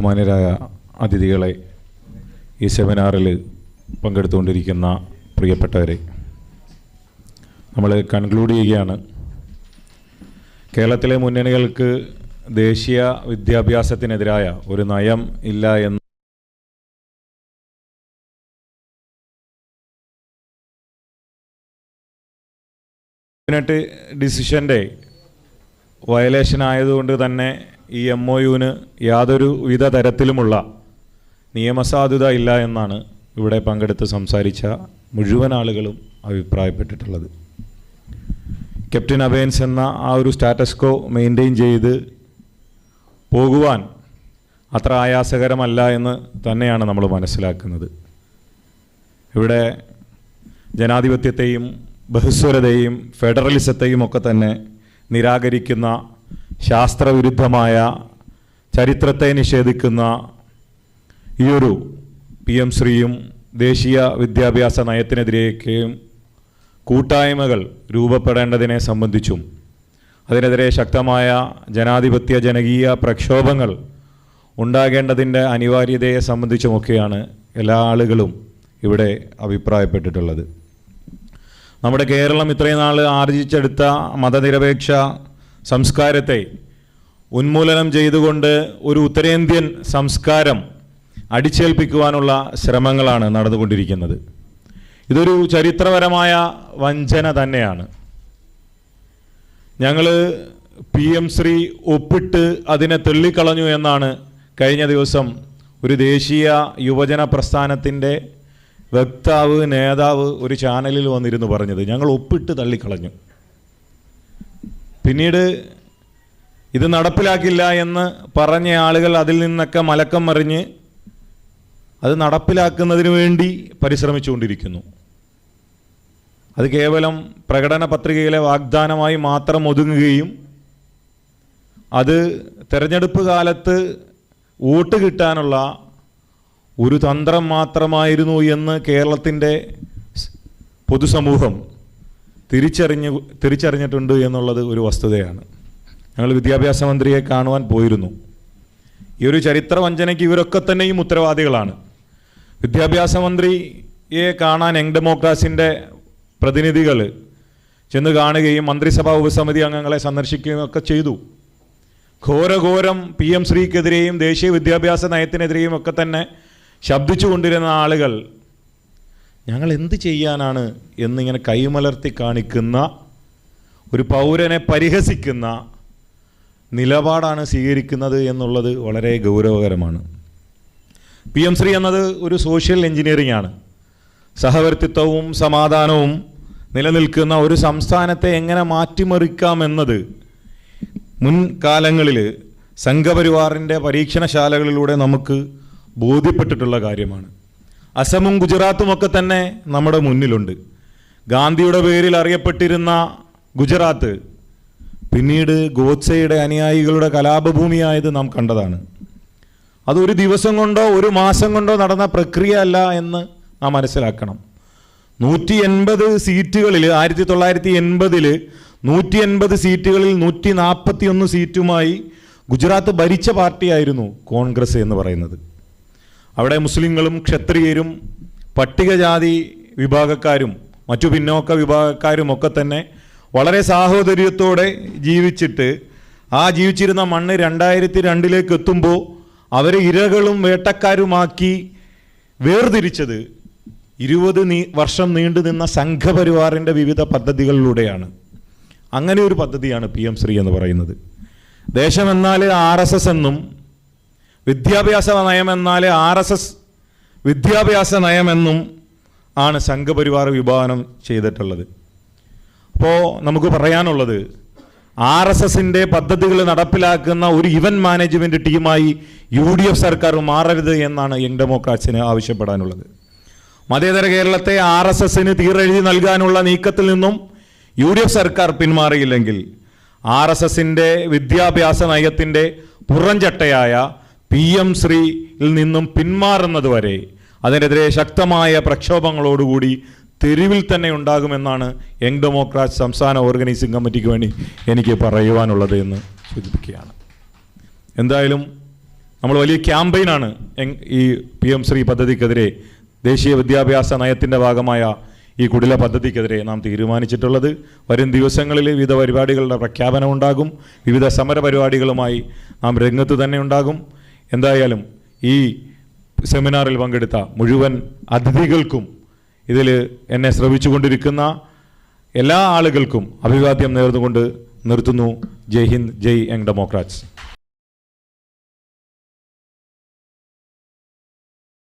ബഹുമാന്യരായ അതിഥികളെ, ഈ സെമിനാറിൽ പങ്കെടുത്തുകൊണ്ടിരിക്കുന്ന പ്രിയപ്പെട്ടവരെ, നമ്മൾ കൺക്ലൂഡ് ചെയ്യുകയാണ്. കേരളത്തിലെ മുന്നണികൾക്ക് ദേശീയ വിദ്യാഭ്യാസത്തിനെതിരായ ഒരു നയം ഇല്ല എന്ന് ഡിസിഷൻ്റെ വയലേഷൻ ആയതുകൊണ്ട് തന്നെ ഈ MOUവിന് യാതൊരു വിധ തരത്തിലുമുള്ള നിയമസാധുത ഇല്ല എന്നാണ് ഇവിടെ പങ്കെടുത്ത് സംസാരിച്ച മുഴുവൻ ആളുകളും അഭിപ്രായപ്പെട്ടിട്ടുള്ളത്. ക്യാപ്റ്റൻ അബേൻസ് എന്ന ആ ഒരു സ്റ്റാറ്റസ് കോ മെയിൻറ്റെയിൻ ചെയ്ത് പോകുവാൻ അത്ര ആയാസകരമല്ല എന്ന് തന്നെയാണ് നമ്മൾ മനസ്സിലാക്കുന്നത്. ഇവിടെ ജനാധിപത്യത്തെയും ബഹുസ്വരതയും ഫെഡറലിസത്തെയും ഒക്കെ തന്നെ നിരാകരിക്കുന്ന, ശാസ്ത്രവിരുദ്ധമായ, ചരിത്രത്തെ നിഷേധിക്കുന്ന ഈ ഒരു PM ശ്രീയും ദേശീയ വിദ്യാഭ്യാസ നയത്തിനെതിരെയൊക്കെയും കൂട്ടായ്മകൾ രൂപപ്പെടേണ്ടതിനെ സംബന്ധിച്ചും അതിനെതിരെ ശക്തമായ ജനാധിപത്യ ജനകീയ പ്രക്ഷോഭങ്ങൾ ഉണ്ടാകേണ്ടതിൻ്റെ അനിവാര്യതയെ സംബന്ധിച്ചുമൊക്കെയാണ് എല്ലാ ആളുകളും ഇവിടെ അഭിപ്രായപ്പെട്ടിട്ടുള്ളത്. നമ്മുടെ കേരളം ഇത്രയും നാൾ ആർജിച്ചെടുത്ത മതനിരപേക്ഷ സംസ്കാരത്തെ ഉന്മൂലനം ചെയ്തുകൊണ്ട് ഒരു ഉത്തരേന്ത്യൻ സംസ്കാരം അടിച്ചേൽപ്പിക്കുവാനുള്ള ശ്രമങ്ങളാണ് നടന്നുകൊണ്ടിരിക്കുന്നത്. ഇതൊരു ചരിത്രപരമായ വഞ്ചന തന്നെയാണ്. ഞങ്ങൾ PM ശ്രീ ഒപ്പിട്ട് അതിനെ തള്ളിക്കളഞ്ഞു എന്നാണ് കഴിഞ്ഞ ദിവസം ഒരു ദേശീയ യുവജന പ്രസ്ഥാനത്തിൻ്റെ വക്താവ്, നേതാവ് ഒരു ചാനലിൽ വന്നിരുന്നു പറഞ്ഞത്. ഞങ്ങൾ ഒപ്പിട്ട് തള്ളിക്കളഞ്ഞു. പിന്നീട് ഇത് നടപ്പിലാക്കില്ല എന്ന് പറഞ്ഞ ആളുകൾ അതിൽ നിന്നൊക്കെ മലക്കം മറിഞ്ഞ് അത് നടപ്പിലാക്കുന്നതിന് വേണ്ടി പരിശ്രമിച്ചുകൊണ്ടിരിക്കുന്നു. അത് കേവലം പ്രകടന പത്രികയിലെ വാഗ്ദാനമായി മാത്രം ഒതുങ്ങുകയും അത് തെരഞ്ഞെടുപ്പ് കാലത്ത് വോട്ട് കിട്ടാനുള്ള ഒരു തന്ത്രം മാത്രമായിരുന്നു എന്ന് കേരളത്തിൻ്റെ പൊതുസമൂഹം തിരിച്ചറിഞ്ഞിട്ടുണ്ട് എന്നുള്ളത് ഒരു വസ്തുതയാണ്. ഞങ്ങൾ വിദ്യാഭ്യാസ മന്ത്രിയെ കാണുവാൻ പോയിരുന്നു. ഈ ഒരു ചരിത്ര വഞ്ചനയ്ക്ക് ഇവരൊക്കെ തന്നെയും ഉത്തരവാദികളാണ്. വിദ്യാഭ്യാസ മന്ത്രിയെ കാണാൻ യങ് ഡെമോക്രാസിൻ്റെ പ്രതിനിധികൾ ചെന്ന് കാണുകയും മന്ത്രിസഭാ ഉപസമിതി അംഗങ്ങളെ സന്ദർശിക്കുകയും ഒക്കെ ചെയ്തു. ഘോരഘോരം PM ശ്രീക്കെതിരെയും ദേശീയ വിദ്യാഭ്യാസ നയത്തിനെതിരെയും ഒക്കെ തന്നെ ശബ്ദിച്ചു കൊണ്ടിരുന്ന ആളുകൾ ഞങ്ങൾ എന്ത് ചെയ്യാനാണ് എന്നിങ്ങനെ കൈമലർത്തി കാണിക്കുന്ന, ഒരു പൗരനെ പരിഹസിക്കുന്ന നിലപാടാണ് സ്വീകരിക്കുന്നത് എന്നുള്ളത് വളരെ ഗൗരവകരമാണ്. PM ശ്രീ എന്നത് ഒരു സോഷ്യൽ എഞ്ചിനീയറിംഗ് ആണ്. സഹവർത്തിത്വവും സമാധാനവും നിലനിൽക്കുന്ന ഒരു സംസ്ഥാനത്തെ എങ്ങനെ മാറ്റിമറിക്കാമെന്നത് മുൻകാലങ്ങളിൽ സംഘപരിവാറിൻ്റെ പരീക്ഷണശാലകളിലൂടെ നമുക്ക് ബോധ്യപ്പെട്ടിട്ടുള്ള കാര്യമാണ്. അസമും ഗുജറാത്തുമൊക്കെ തന്നെ നമ്മുടെ മുന്നിലുണ്ട്. ഗാന്ധിയുടെ പേരിൽ അറിയപ്പെട്ടിരുന്ന ഗുജറാത്ത് പിന്നീട് ഗോഡ്സെയുടെ അനുയായികളുടെ കലാപഭൂമിയായത് നാം കണ്ടതാണ്. അതൊരു ദിവസം കൊണ്ടോ ഒരു മാസം കൊണ്ടോ നടന്ന പ്രക്രിയ അല്ല എന്ന് നാം മനസ്സിലാക്കണം. 180 സീറ്റുകളിൽ 1980 180 സീറ്റുകളിൽ 141 സീറ്റുമായി ഗുജറാത്ത് ഭരിച്ച പാർട്ടിയായിരുന്നു കോൺഗ്രസ് എന്ന് പറയുന്നത്. അവിടെ മുസ്ലിങ്ങളും ക്ഷത്രിയരും പട്ടികജാതി വിഭാഗക്കാരും മറ്റു പിന്നോക്ക വിഭാഗക്കാരും ഒക്കെ തന്നെ വളരെ സാഹോദര്യത്തോടെ ജീവിച്ചിട്ട് ആ ജീവിച്ചിരുന്ന മണ്ണ് 2002 എത്തുമ്പോൾ അവരെ ഇരകളും വേട്ടക്കാരുമാക്കി വേർതിരിച്ചത് 20 വർഷം നീണ്ടു നിന്ന സംഘപരിവാറിൻ്റെ വിവിധ പദ്ധതികളിലൂടെയാണ്. അങ്ങനെ ഒരു പദ്ധതിയാണ് PM ശ്രീ എന്ന് പറയുന്നത്. ദേശമെന്നാൽ RSS എന്നും വിദ്യാഭ്യാസ നയമെന്നാൽ RSS വിദ്യാഭ്യാസ നയമെന്നും ആണ് സംഘപരിവാർ വിഭാവനം ചെയ്തിട്ടുള്ളത്. അപ്പോൾ നമുക്ക് പറയാനുള്ളത്, RSSൻ്റെ പദ്ധതികൾ നടപ്പിലാക്കുന്ന ഒരു ഇവന്റ് മാനേജ്മെൻറ്റ് ടീമായി UDF സർക്കാർ മാറരുത് എന്നാണ് യങ് ഡെമോക്രാറ്റ്സിന് ആവശ്യപ്പെടാനുള്ളത്. മതേതര കേരളത്തെ RSSന് തീരെഴുതി നൽകാനുള്ള നീക്കത്തിൽ നിന്നും UDF സർക്കാർ പിന്മാറിയില്ലെങ്കിൽ RSSൻ്റെ വിദ്യാഭ്യാസ നയത്തിൻ്റെ പുറംചട്ടയായ PM ശ്രീയിൽ നിന്നും പിന്മാറുന്നത് വരെ അതിനെതിരെ ശക്തമായ പ്രക്ഷോഭങ്ങളോടുകൂടി തെരുവിൽ തന്നെ ഉണ്ടാകുമെന്നാണ് യങ് ഡെമോക്രാറ്റ് സംസ്ഥാന ഓർഗനൈസിംഗ് കമ്മിറ്റിക്ക് വേണ്ടി എനിക്ക് പറയുവാനുള്ളത് എന്ന് സൂചിപ്പിക്കുകയാണ്. എന്തായാലും നമ്മൾ വലിയ ക്യാമ്പയിനാണ് ഈ PM ശ്രീ പദ്ധതിക്കെതിരെ, ദേശീയ വിദ്യാഭ്യാസ നയത്തിൻ്റെ ഭാഗമായ ഈ കുടില പദ്ധതിക്കെതിരെ നാം തീരുമാനിച്ചിട്ടുള്ളത്. വരും ദിവസങ്ങളിൽ വിവിധ പരിപാടികളുടെ പ്രഖ്യാപനം ഉണ്ടാകും. വിവിധ സമര പരിപാടികളുമായി നാം രംഗത്ത് തന്നെ ഉണ്ടാകും. എന്തായാലും ഈ സെമിനാറിൽ പങ്കെടുത്ത മുഴുവൻ അതിഥികൾക്കും ഇതിൽ എന്നെ ശ്രവിച്ചുകൊണ്ടിരിക്കുന്ന എല്ലാ ആളുകൾക്കും അഭിവാദ്യം നേർന്നുകൊണ്ട് നിർത്തുന്നു. ജയ് ഹിന്ദ്, ജയ് യങ് ഡെമോക്രാറ്റ്സ്.